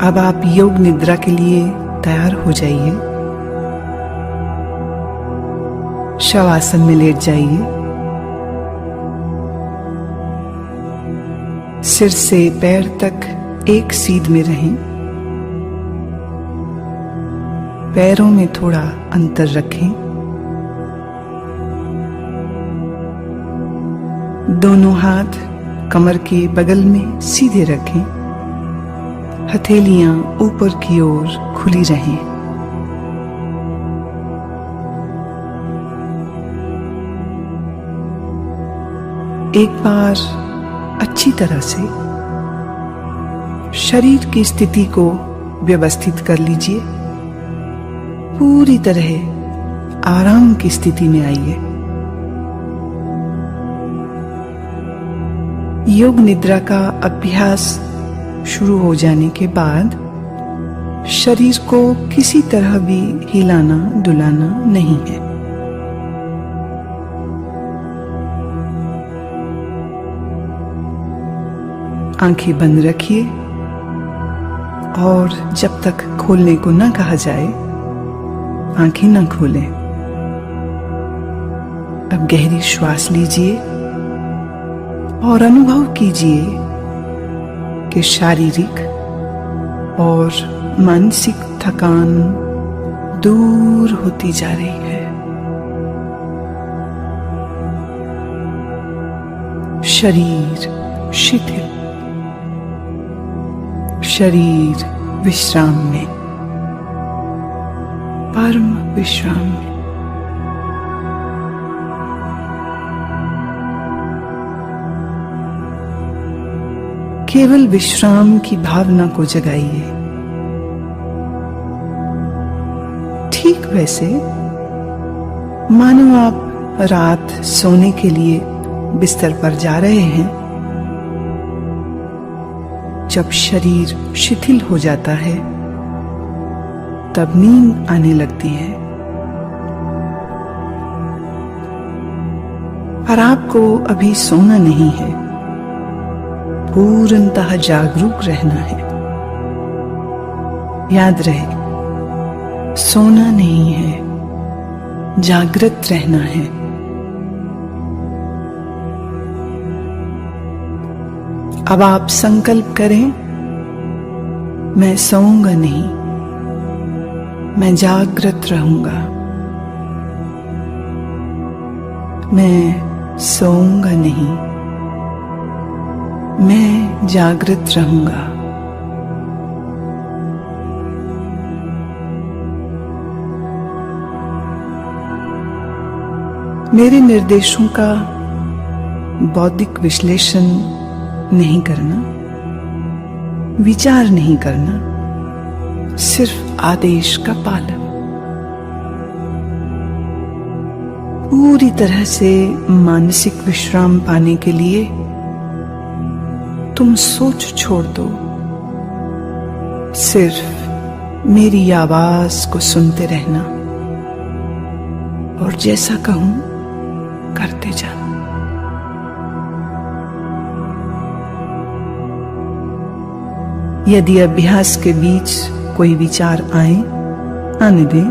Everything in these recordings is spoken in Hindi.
अब आप योग निद्रा के लिए तैयार हो जाइए। शवासन में लेट जाइए। सिर से पैर तक एक सीध में रहें। पैरों में थोड़ा अंतर रखें। दोनों हाथ कमर के बगल में सीधे रखें। हथेलियां ऊपर की ओर खुली रहें। एक बार अच्छी तरह से शरीर की स्थिति को व्यवस्थित कर लीजिए। पूरी तरह आराम की स्थिति में आइए। योग निद्रा का अभ्यास शुरू हो जाने के बाद शरीर को किसी तरह भी हिलाना डुलाना नहीं है। आंखें बंद रखिए और जब तक खोलने को न कहा जाए आंखें न खोलें। अब गहरी श्वास लीजिए और अनुभव कीजिए कि शारीरिक और मानसिक थकान दूर होती जा रही है। शरीर शिथिल, शरीर विश्राम में, परम विश्राम में। केवल विश्राम की भावना को जगाइए। ठीक वैसे मानो आप रात सोने के लिए बिस्तर पर जा रहे हैं। जब शरीर शिथिल हो जाता है तब नींद आने लगती है। पर आपको अभी सोना नहीं है, पूर्णतः जागरूक रहना है। याद रहे, सोना नहीं है, जागृत रहना है। अब आप संकल्प करें, मैं सोऊंगा नहीं, मैं जागृत रहूंगा। मैं सोऊंगा नहीं, मैं जागृत रहूंगा। मेरे निर्देशों का बौद्धिक विश्लेषण नहीं करना, विचार नहीं करना, सिर्फ आदेश का पालन। पूरी तरह से मानसिक विश्राम पाने के लिए तुम सोच छोड़ दो। सिर्फ मेरी आवाज को सुनते रहना और जैसा कहूं करते जाना। यदि अभ्यास के बीच कोई विचार आए, आने दें,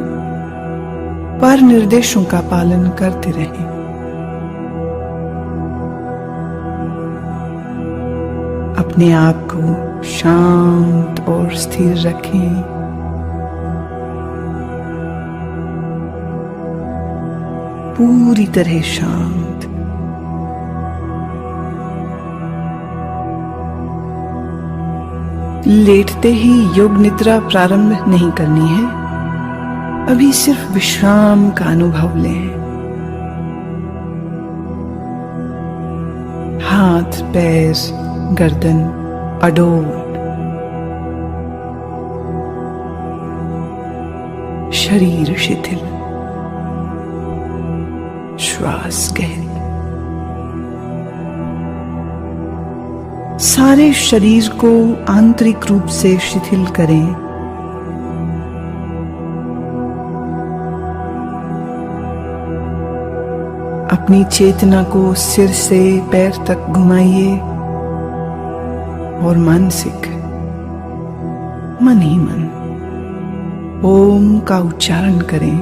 पर निर्देशों का पालन करते रहें। अपने आप को शांत और स्थिर रखें। पूरी तरह शांत। लेटते ही योग निद्रा प्रारंभ नहीं करनी है। अभी सिर्फ विश्राम का अनुभव लें। हाथ, पैर, गर्दन अडोल, शरीर शिथिल, श्वास गहरी। सारे शरीर को आंतरिक रूप से शिथिल करें। अपनी चेतना को सिर से पैर तक घुमाइए और मन ही मन ओम का उच्चारण करें।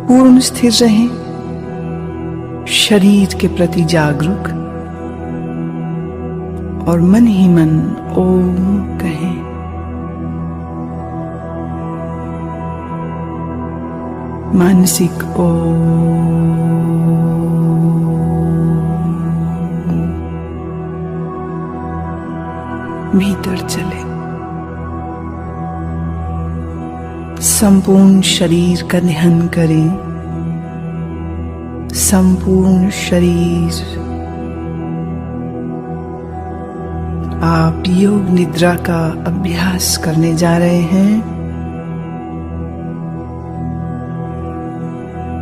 पूर्ण स्थिर रहें, शरीर के प्रति जागरूक, और मन ही मन ओम कहें। मानसिक ओम भीतर चले। संपूर्ण शरीर का ध्यान करें। संपूर्ण शरीर। आप योग निद्रा का अभ्यास करने जा रहे हैं।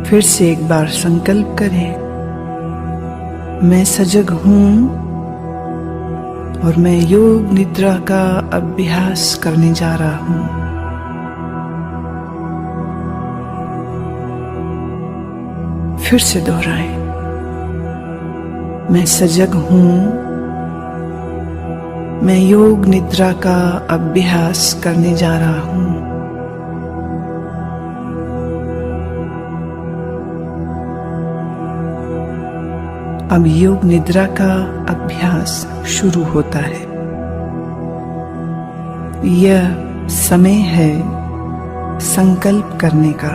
फिर से एक बार संकल्प करें, मैं सजग हूं और मैं योग निद्रा का अभ्यास करने जा रहा हूं। फिर से दोहराएं, मैं सजग हूं, मैं योग निद्रा का अभ्यास करने जा रहा हूं। अब योग निद्रा का अभ्यास शुरू होता है। यह समय है संकल्प करने का।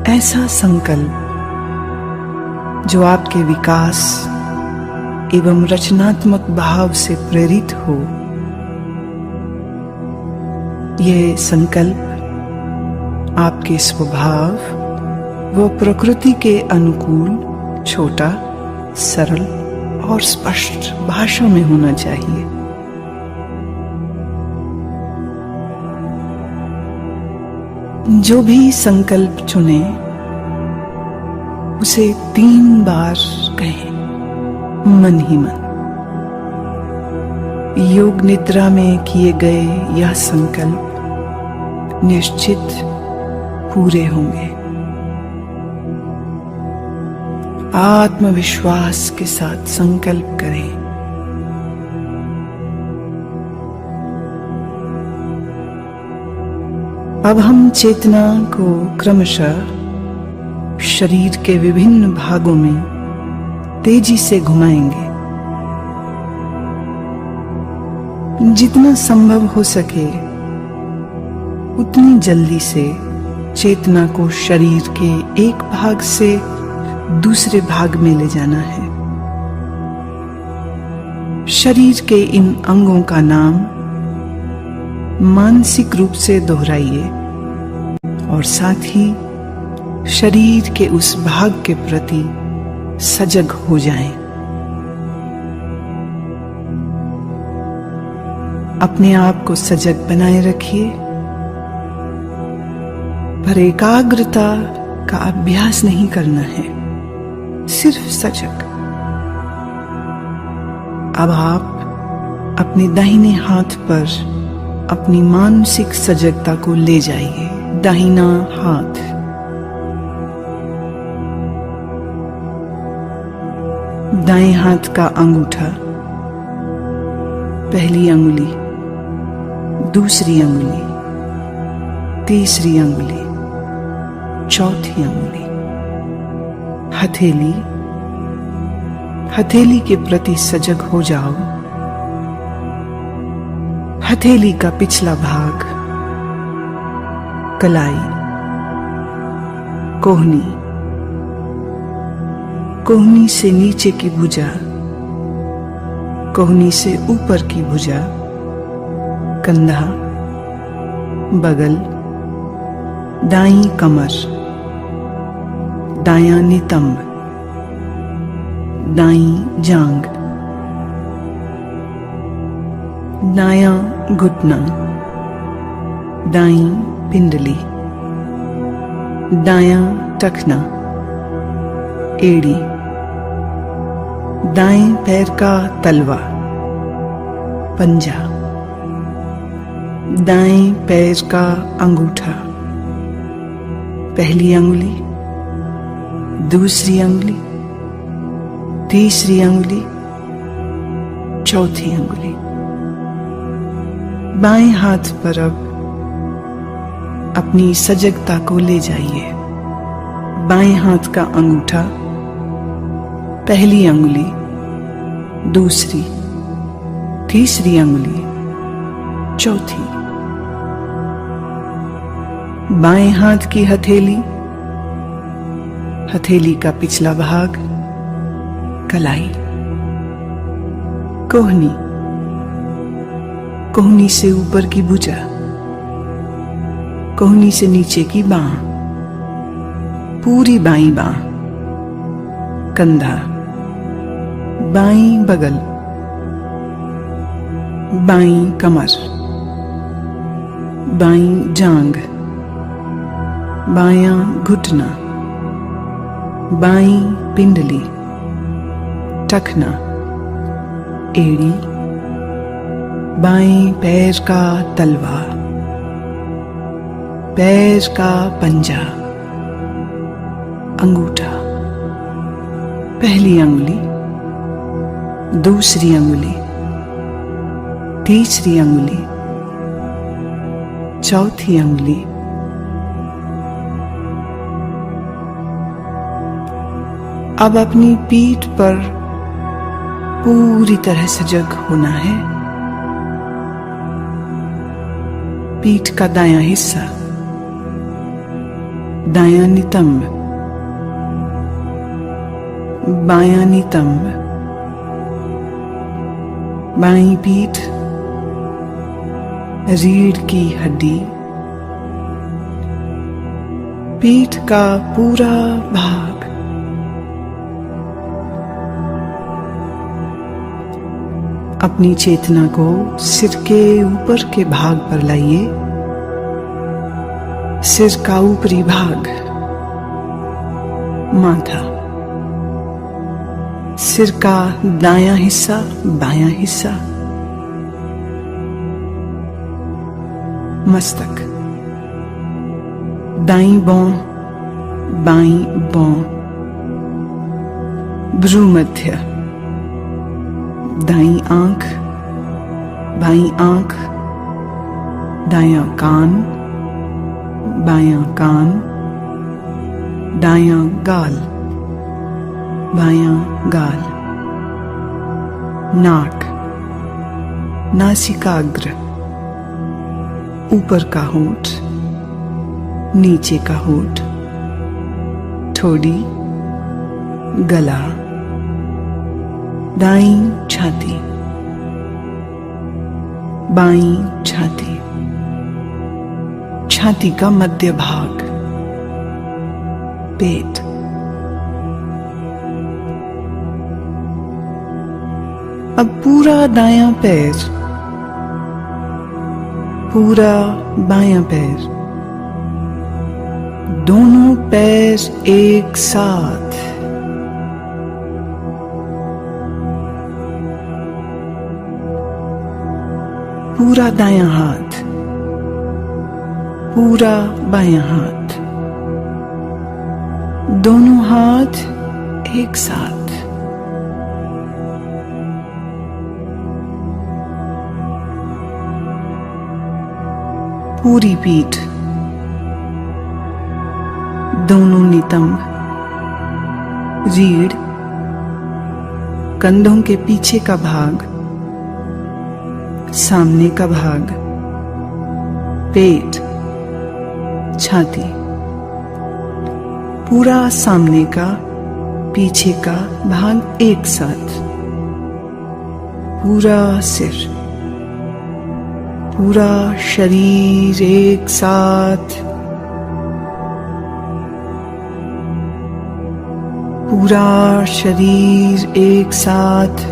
ऐसा संकल्प जो आपके विकास एवं रचनात्मक भाव से प्रेरित हो। यह संकल्प आपके स्वभाव व प्रकृति के अनुकूल छोटा, सरल और स्पष्ट भाषा में होना चाहिए। जो भी संकल्प चुने उसे 3 बार कहें, मन ही मन। योग निद्रा में किए गए यह संकल्प निश्चित पूरे होंगे। आत्मविश्वास के साथ संकल्प करें। अब हम चेतना को क्रमशः शरीर के विभिन्न भागों में तेजी से घुमाएंगे। जितना संभव हो सके उतनी जल्दी से चेतना को शरीर के एक भाग से दूसरे भाग में ले जाना है। शरीर के इन अंगों का नाम मानसिक रूप से दोहराइए और साथ ही शरीर के उस भाग के प्रति सजग हो जाएं। अपने आप को सजग बनाए रखिए, पर एकाग्रता का अभ्यास नहीं करना है, सिर्फ सजग। अब आप अपने दाहिने हाथ पर अपनी मानसिक सजगता को ले जाइए। दाहिना हाथ, दाएं हाथ का अंगूठा, पहली अंगुली, दूसरी अंगुली, तीसरी अंगुली, चौथी अंगुली, हथेली। हथेली के प्रति सजग हो जाओ। हथेली का पिछला भाग, कलाई, कोहनी, कोहनी से नीचे की भुजा, कोहनी से ऊपर की भुजा, कंधा, बगल, दाईं कमर, दायां नितंब, दाईं जांग, दायां घुटना, दाईं पिंडली, दायां टखना, एड़ी, दाएं पैर का तलवा, पंजा, दाएं पैर का अंगूठा, पहली अंगुली, दूसरी अंगुली, तीसरी अंगुली, चौथी अंगुली। बाएं हाथ पर अब अपनी सजगता को ले जाइए। बाएं हाथ का अंगूठा, पहली अंगुली, दूसरी, तीसरी अंगुली, चौथी। बाएं हाथ की हथेली, हथेली का पिछला भाग, कलाई, कोहनी, कोहनी से ऊपर की भुजा, कोहनी से नीचे की बांह, पूरी बाईं बांह, कंधा, बाईं बगल, बाईं कमर, बाईं जांघ, बायां घुटना, बाईं पिंडली, टखना, एड़ी, बाएं पैर का तलवा, पैर का पंजा, अंगूठा, पहली अंगुली, दूसरी अंगुली, तीसरी अंगुली, चौथी अंगुली। अब अपनी पीठ पर पूरी तरह सजग होना है। पीठ का दायां हिस्सा, दायां नितंब, बायां नितंब, बाईं पीठ, रीढ़ की हड्डी, पीठ का पूरा भाग। अपनी चेतना को सिर के ऊपर के भाग पर लाइए। सिर का ऊपरी भाग, माथा, सिर का दायां हिस्सा, बायां हिस्सा, मस्तक, दाईं भौं, बाईं भौं, भ्रूमध्य, दाईं आंख, बाईं आंख, दायां कान, बायां कान, दायां गाल, बायां गाल, नाक, नासिकाग्र, ऊपर का होंठ, नीचे का होंठ, ठोड़ी, गला, दाईं छाती, बाईं छाती, छाती का मध्य भाग, पेट, अब पूरा दायां पैर, पूरा बायां पैर, दोनों पैर एक साथ, पूरा दायां हाथ, पूरा बायां हाथ, दोनों हाथ एक साथ, पूरी पीठ, दोनों नितंब, रीढ़, कंधों के पीछे का भाग, सामने का भाग, पेट, छाती, पूरा सामने का पीछे का भाग एक साथ, पूरा सिर, पूरा शरीर एक साथ, पूरा शरीर एक साथ,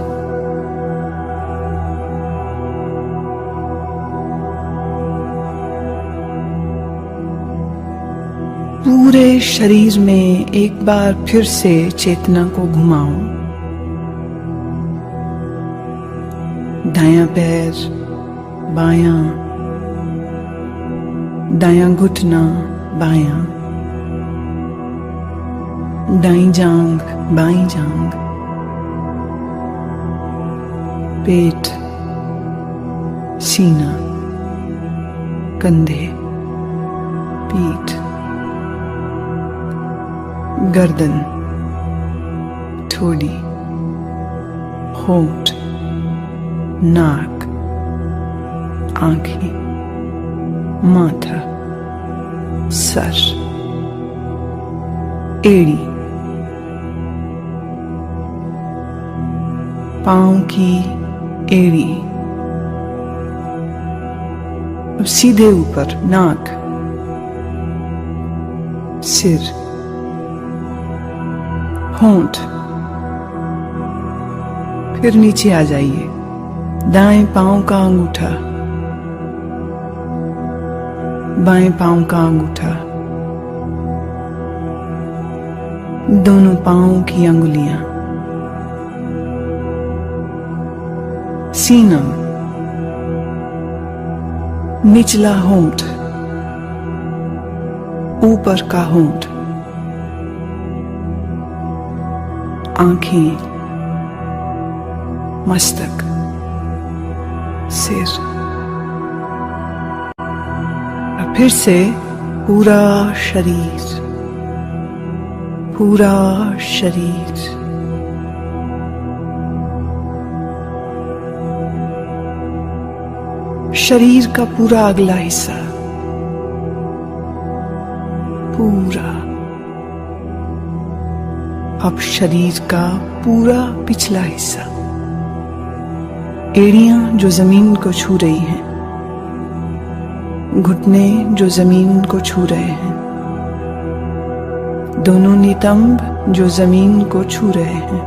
पूरे शरीर में एक बार फिर से चेतना को घुमाओ। दायां पैर, बायां, दायां घुटना, बायां, दाईं जांघ, बाईं जांघ, पेट, सीना, कंधे, पीठ, गर्दन, ठोड़ी, होंठ, नाक, आंखें, माथा, सर, एड़ी, पांव की एड़ी, अब सीधे ऊपर नाक, सिर, होंठ, फिर नीचे आ जाइए, दाएं पांव का अंगूठा, बाएं पांव का अंगूठा, दोनों पांवों की अंगुलियां, सीनम, निचला होंठ, ऊपर का होंठ, आंखें, मस्तक, सिर, और फिर से पूरा शरीर, पूरा शरीर, शरीर का पूरा अगला हिस्सा, पूरा, अब शरीर का पूरा पिछला हिस्सा, एड़ियां जो जमीन को छू रही हैं, घुटने जो जमीन को छू रहे हैं, दोनों नितंब जो जमीन को छू रहे हैं,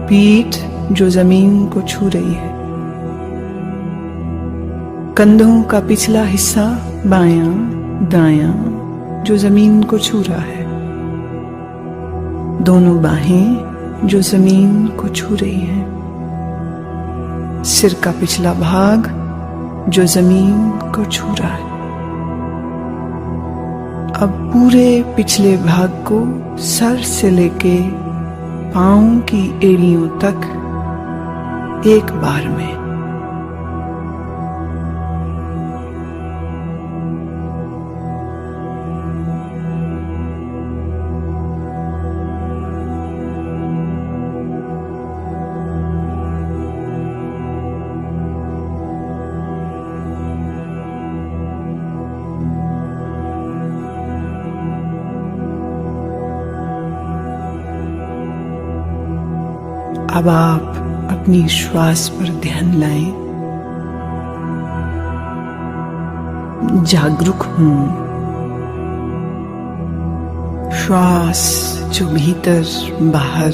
पीठ जो जमीन को छू रही है, कंधों का पिछला हिस्सा बायां दायां जो जमीन को छू रहा है, दोनों बाहें जो जमीन को छू रही हैं, सिर का पिछला भाग जो जमीन को छू रहा है। अब पूरे पिछले भाग को सर से लेके पांव की एड़ियों तक एक बार में, अब आप अपनी श्वास पर ध्यान लाएं। जागरूक हूं, श्वास जो भीतर बाहर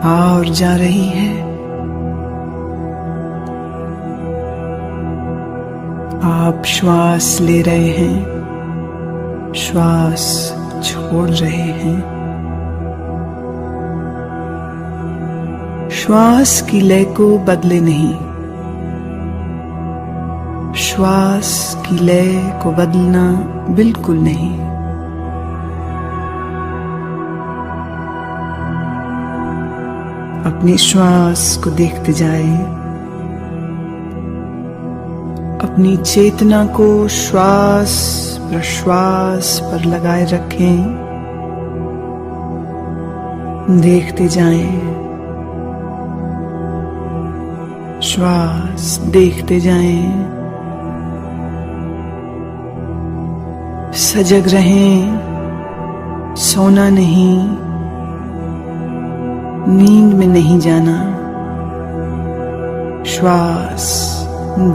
आ और जा रही है, आप श्वास ले रहे हैं, श्वास छोड़ रहे हैं। श्वास की लय को बदले नहीं, श्वास की लय को बदलना बिल्कुल नहीं। अपनी श्वास को देखते जाएं, अपनी चेतना को श्वास प्रश्वास पर लगाए रखें, देखते जाएं, श्वास देखते जाएं, सजग रहें, सोना नहीं, नींद में नहीं जाना, श्वास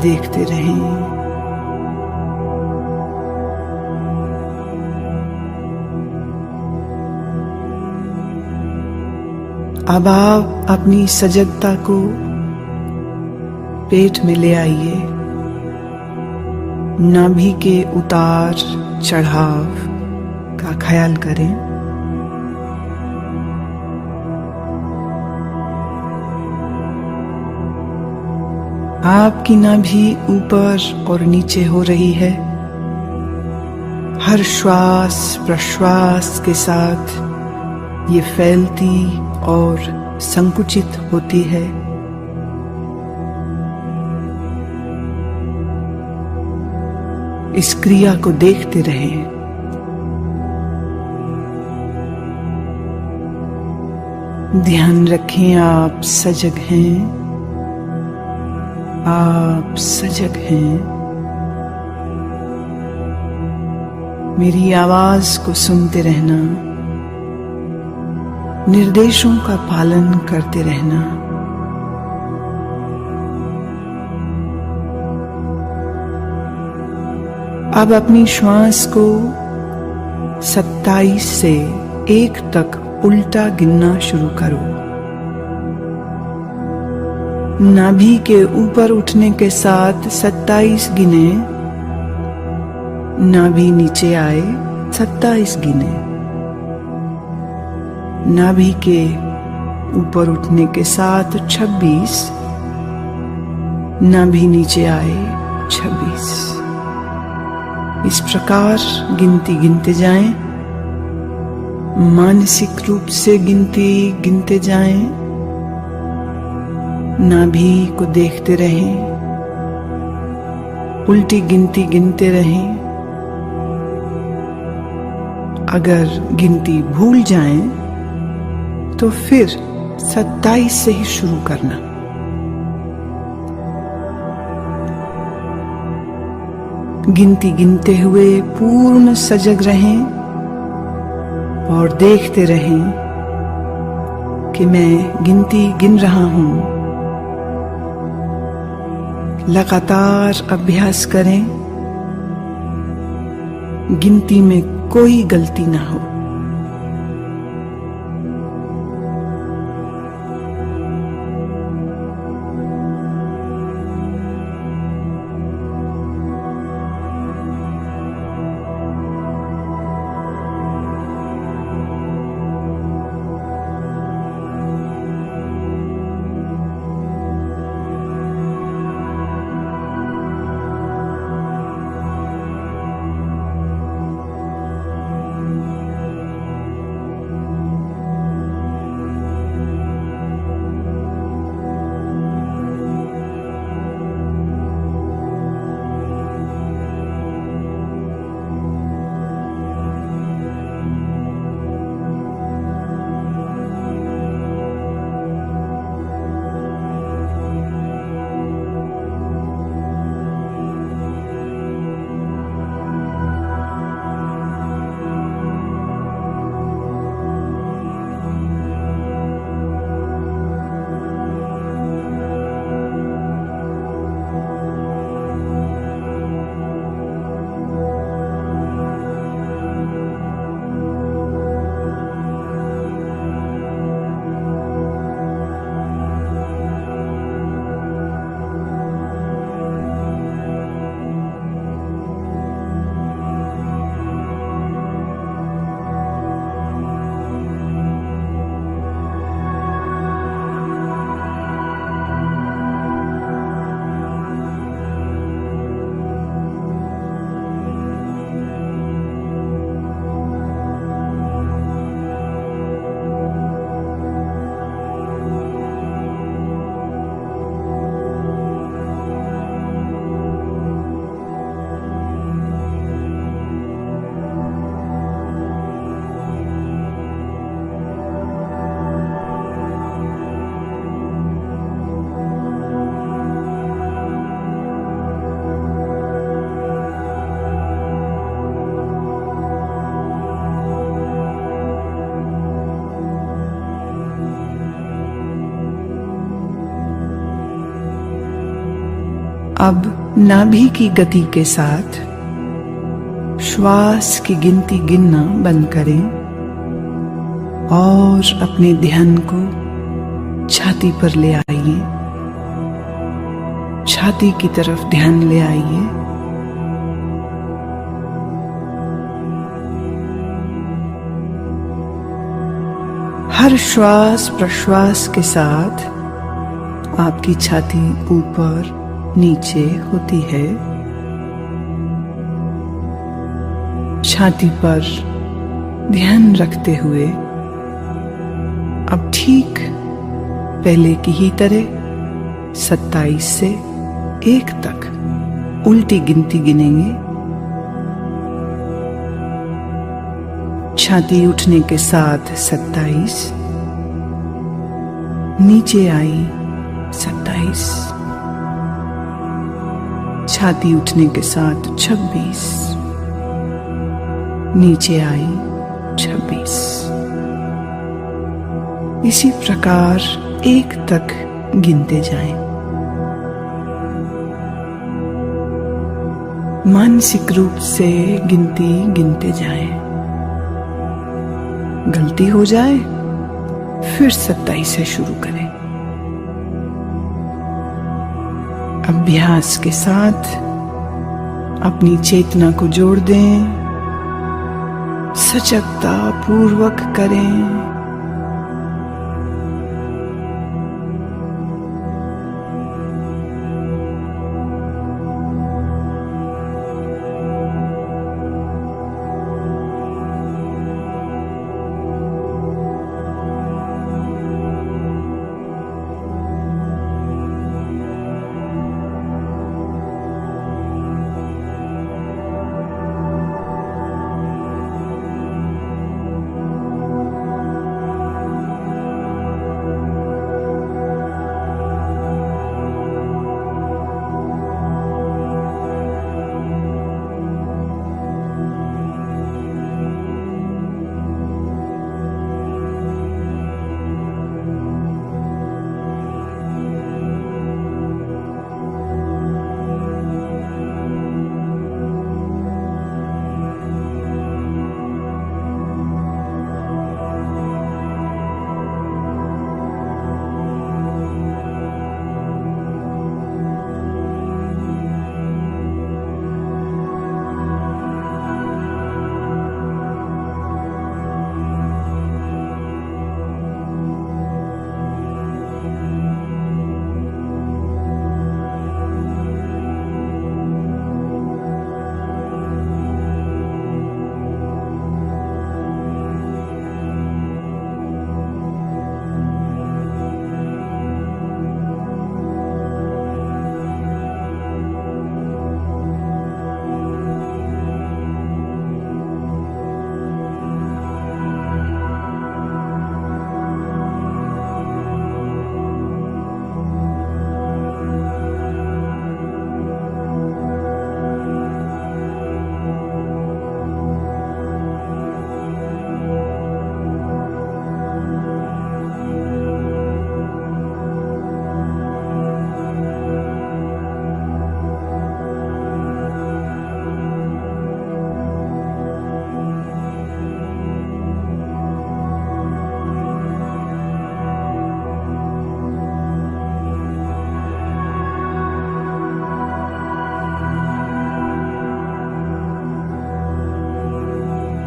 देखते रहें। अब आप अपनी सजगता को पेट में ले आइए, नाभि के उतार चढ़ाव का ख्याल करें। आपकी नाभि ऊपर और नीचे हो रही है। हर श्वास प्रश्वास के साथ ये फैलती और संकुचित होती है। इस क्रिया को देखते रहें। ध्यान रखें, आप सजग हैं, आप सजग हैं। मेरी आवाज को सुनते रहना, निर्देशों का पालन करते रहना। अब अपनी श्वास को 27 से 1 तक उल्टा गिनना शुरू करो। नाभि के ऊपर उठने के साथ 27 गिने, नाभि नीचे आए 27 गिने। नाभि के ऊपर उठने के साथ 26, नाभि नीचे आए 26। इस प्रकार गिनती गिनते जाएं, मानसिक रूप से गिनती गिनते जाएं, नाभि को देखते रहें, उल्टी गिनती गिनते रहें। अगर गिनती भूल जाएं तो फिर 27 से ही शुरू करना। गिनती गिनते हुए पूर्ण सजग रहें और देखते रहें कि मैं गिनती गिन रहा हूं। लगातार अभ्यास करें, गिनती में कोई गलती ना हो। अब नाभि की गति के साथ श्वास की गिनती गिनना बंद करें और अपने ध्यान को छाती पर ले आइए। छाती की तरफ ध्यान ले आइए। हर श्वास प्रश्वास के साथ आपकी छाती ऊपर नीचे होती है। छाती पर ध्यान रखते हुए अब ठीक पहले की ही तरह 27 से 1 तक उल्टी गिनती गिनेंगे। छाती उठने के साथ 27, नीचे आई 27, छाती उठने के साथ 26, नीचे आई 26। इसी प्रकार 1 तक गिनते जाएं। मानसिक रूप से गिनती गिनते जाएं। गलती हो जाए फिर 27 से शुरू करें। अभ्यास के साथ अपनी चेतना को जोड़ दें, सजगता पूर्वक करें।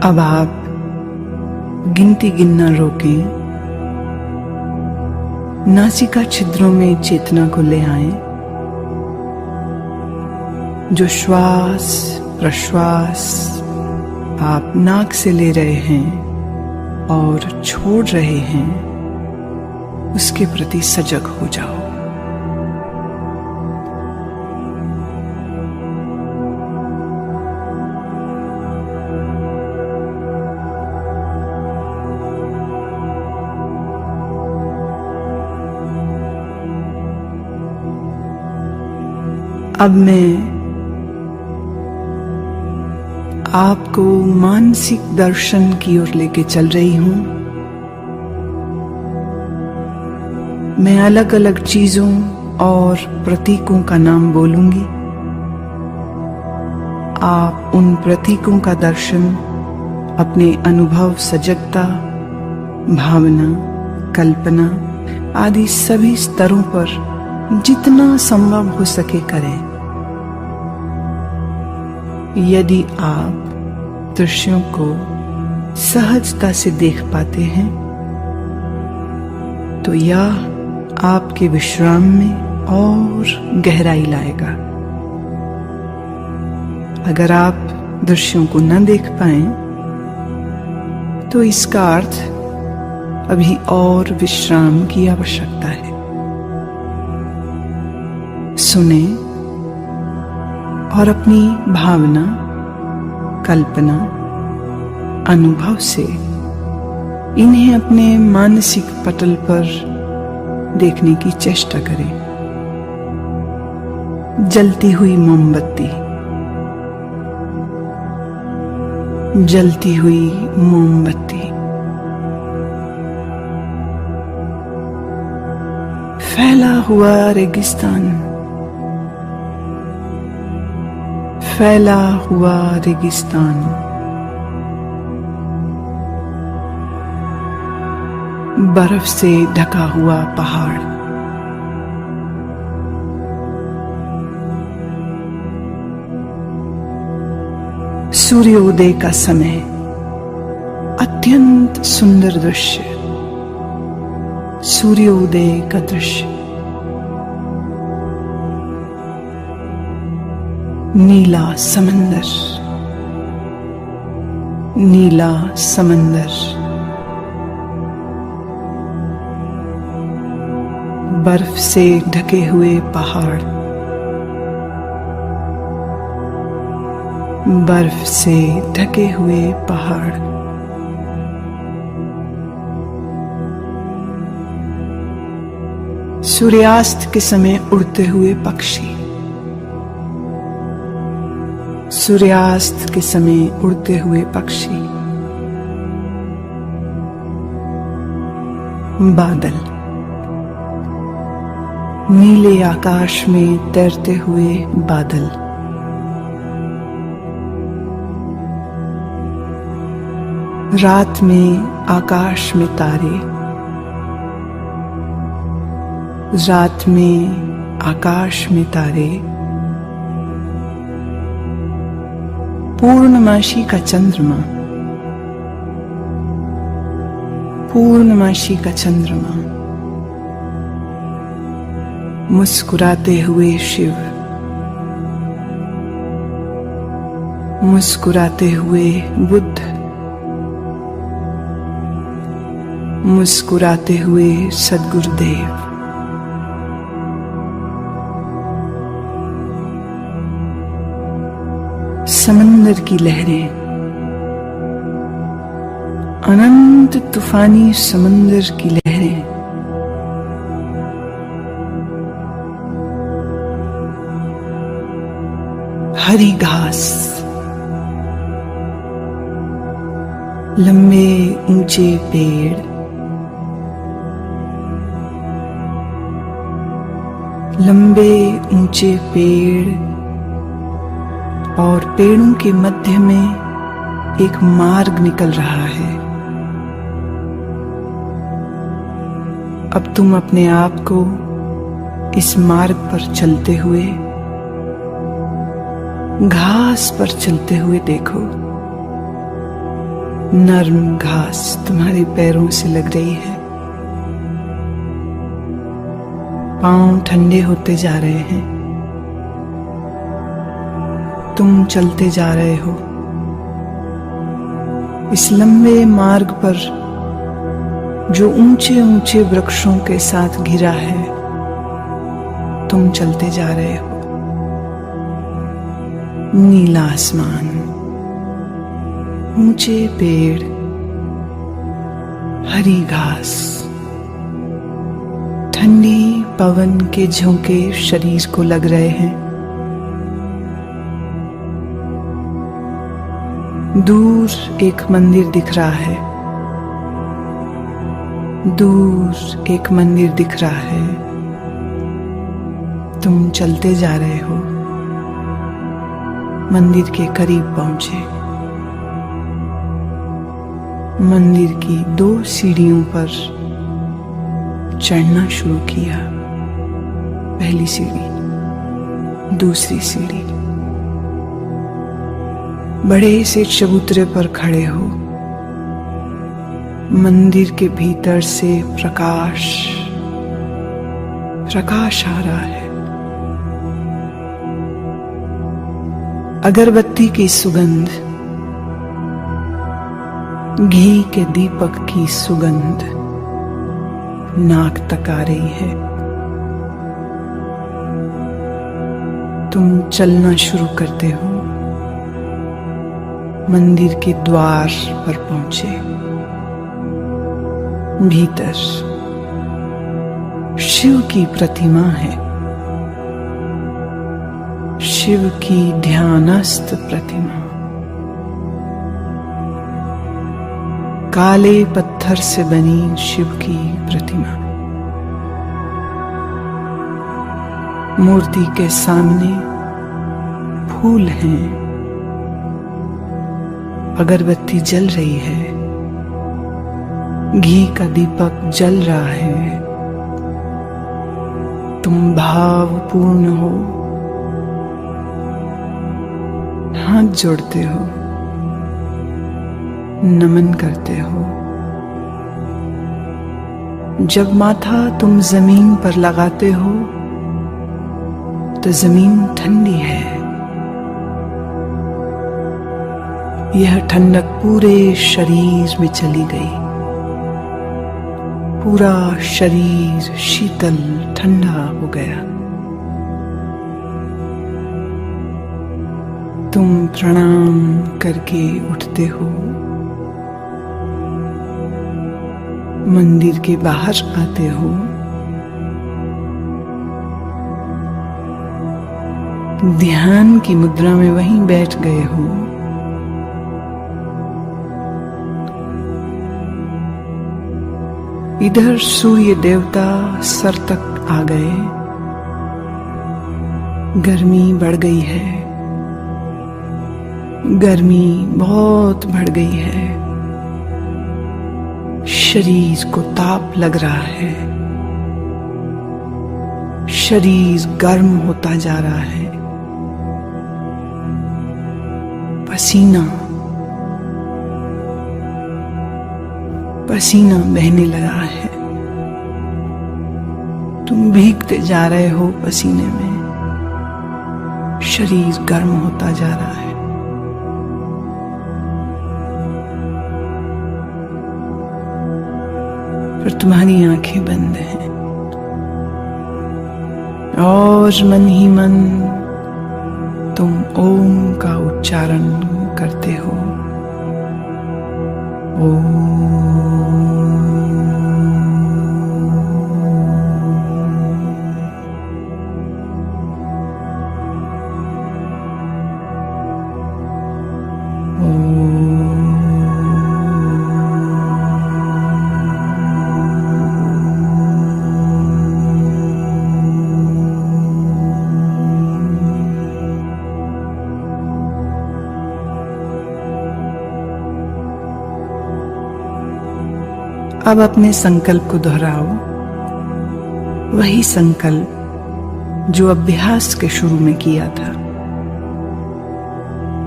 अब आप गिनती गिनना रोकें, नासिका छिद्रों में चेतना को ले आएं। जो श्वास प्रश्वास आप नाक से ले रहे हैं और छोड़ रहे हैं, उसके प्रति सजग हो जाओ। अब मैं आपको मानसिक दर्शन की ओर लेके चल रही हूं। मैं अलग अलग चीजों और प्रतीकों का नाम बोलूंगी। आप उन प्रतीकों का दर्शन अपने अनुभव, सजगता, भावना, कल्पना आदि सभी स्तरों पर जितना संभव हो सके करें। यदि आप दृश्यों को सहजता से देख पाते हैं तो यह आपके विश्राम में और गहराई लाएगा। अगर आप दृश्यों को न देख पाएं तो इसका अर्थ अभी और विश्राम की आवश्यकता है। सुने और अपनी भावना, कल्पना, अनुभव से इन्हें अपने मानसिक पटल पर देखने की चेष्टा करें। जलती हुई मोमबत्ती, जलती हुई मोमबत्ती, फैला हुआ रेगिस्तान, फैला हुआ रेगिस्तान, बर्फ से ढका हुआ पहाड़, सूर्योदय का समय, अत्यंत सुंदर दृश्य, सूर्योदय का दृश्य, नीला समंदर, नीला समंदर, बर्फ से ढके हुए पहाड़, बर्फ से ढके हुए पहाड़, सूर्यास्त के समय उड़ते हुए पक्षी, सूर्यास्त के समय उड़ते हुए पक्षी, बादल, नीले आकाश में तैरते हुए बादल, रात में आकाश में तारे, रात में आकाश में तारे, पूर्णमासी का चंद्रमा, पूर्णमासी का चंद्रमा, मुस्कुराते हुए शिव, मुस्कुराते हुए बुद्ध, मुस्कुराते हुए सद्गुरुदेव, समंदर की लहरें, अनंत तूफानी समंदर की लहरें, हरी घास, लंबे ऊंचे पेड़, लंबे ऊंचे पेड़ और पेड़ों के मध्य में एक मार्ग निकल रहा है। अब तुम अपने आप को इस मार्ग पर चलते हुए, घास पर चलते हुए देखो। नर्म घास तुम्हारे पैरों से लग रही है, पांव ठंडे होते जा रहे हैं, तुम चलते जा रहे हो इस लंबे मार्ग पर जो ऊंचे ऊंचे वृक्षों के साथ घिरा है। तुम चलते जा रहे हो, नीला आसमान, ऊंचे पेड़, हरी घास, ठंडी पवन के झोंके शरीर को लग रहे हैं। दूर एक मंदिर दिख रहा है, दूर एक मंदिर दिख रहा है। तुम चलते जा रहे हो, मंदिर के करीब पहुंचे। मंदिर की 2 सीढ़ियों पर चढ़ना शुरू किया। पहली सीढ़ी, दूसरी सीढ़ी। बड़े से चबूतरे पर खड़े हो। मंदिर के भीतर से प्रकाश प्रकाश आ रहा है। अगरबत्ती की सुगंध, घी के दीपक की सुगंध, नाक तक आ रही है। तुम चलना शुरू करते हो। मंदिर के द्वार पर पहुंचे। भीतर शिव की प्रतिमा है, शिव की ध्यानस्थ प्रतिमा। काले पत्थर से बनी शिव की प्रतिमा। मूर्ति के सामने फूल हैं, अगरबत्ती जल रही है, घी का दीपक जल रहा है। तुम भावपूर्ण हो, हाथ जोड़ते हो, नमन करते हो। जब माथा तुम जमीन पर लगाते हो तो जमीन ठंडी है। यह ठंडक पूरे शरीर में चली गई। पूरा शरीर शीतल ठंडा हो गया। तुम प्रणाम करके उठते हो, मंदिर के बाहर आते हो। ध्यान की मुद्रा में वहीं बैठ गए हो। इधर सूर्य देवता सर तक आ गए। गर्मी बढ़ गई है, गर्मी बहुत बढ़ गई है। शरीर को ताप लग रहा है, शरीर गर्म होता जा रहा है। पसीना पसीना बहने लगा है। तुम भीगते जा रहे हो पसीने में। शरीर गर्म होता जा रहा है। फिर तुम्हारी आंखें बंद हैं और मन ही मन तुम ओम का उच्चारण करते हो। अब अपने संकल्प को दोहराओ। वही संकल्प जो अभ्यास के शुरू में किया था।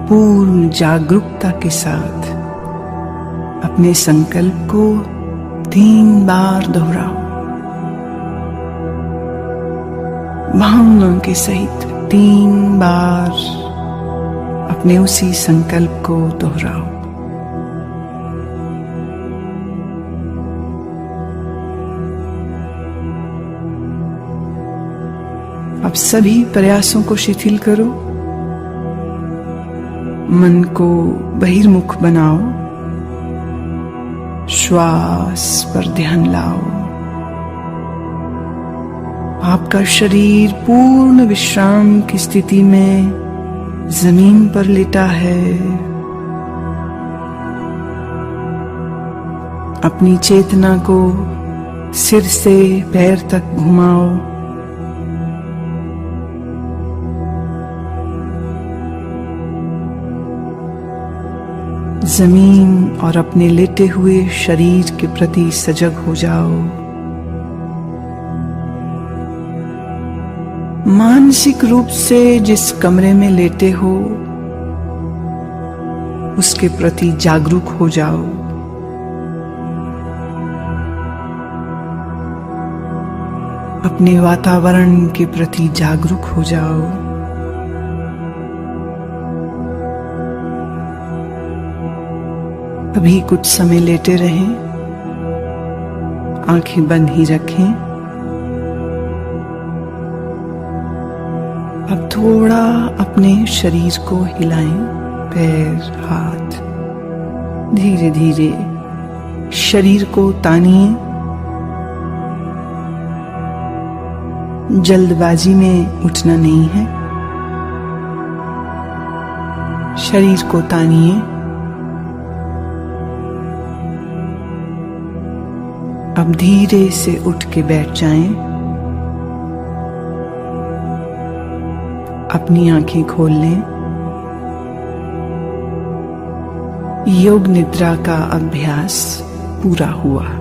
पूर्ण जागरूकता के साथ अपने संकल्प को 3 बार दोहराओ। भावना के सहित 3 बार अपने उसी संकल्प को दोहराओ। अब सभी प्रयासों को शिथिल करो। मन को बहिर्मुख बनाओ। श्वास पर ध्यान लाओ। आपका शरीर पूर्ण विश्राम की स्थिति में जमीन पर लेटा है। अपनी चेतना को सिर से पैर तक घुमाओ। जमीन और अपने लेटे हुए शरीर के प्रति सजग हो जाओ। मानसिक रूप से जिस कमरे में लेटे हो उसके प्रति जागरूक हो जाओ। अपने वातावरण के प्रति जागरूक हो जाओ। अभी कुछ समय लेटे रहें आंखें बंद ही रखें। अब थोड़ा अपने शरीर को हिलाएं, पैर, हाथ। धीरे धीरे शरीर को तानिए। जल्दबाजी में उठना नहीं है। शरीर को तानिए। अब धीरे से उठ के बैठ जाएं। अपनी आंखें खोल लें। योग निद्रा का अभ्यास पूरा हुआ।